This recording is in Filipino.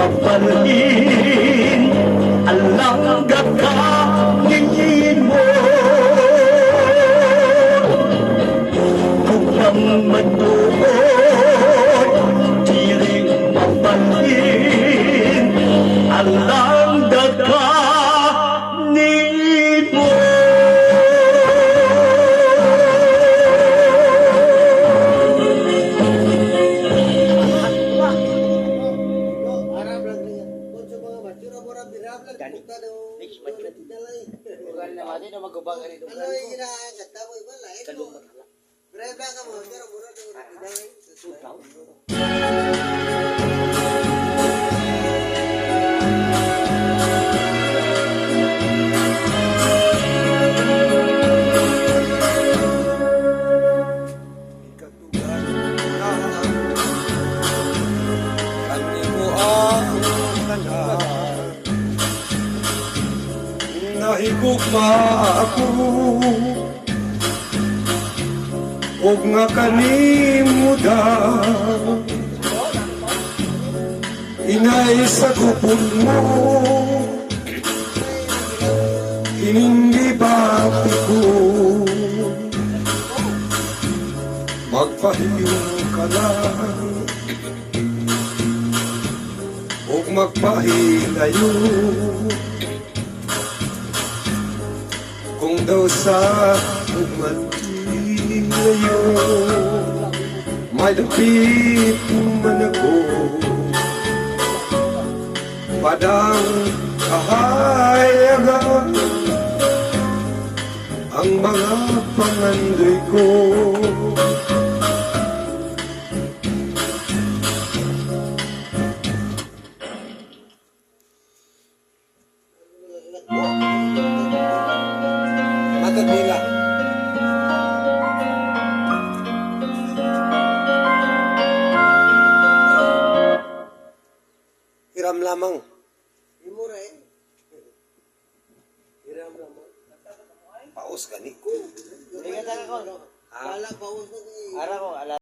mabalhin alang gagawin mo. Kung ang matukoy dili mabalhin alang gagawin mo. Nahigugma ako og nga kanimuda inay sa kupon mo inindi bati ko magpahiyong ka lang og magpahilayo kung daw sa umantilayo may dapit man ako padang kahayagan ang mga pangandoy ko. Matagila. Hiram lamang. Imura eh. Hiram lamang. Paus ka ni ko. Wala paus na eh. Ara ko,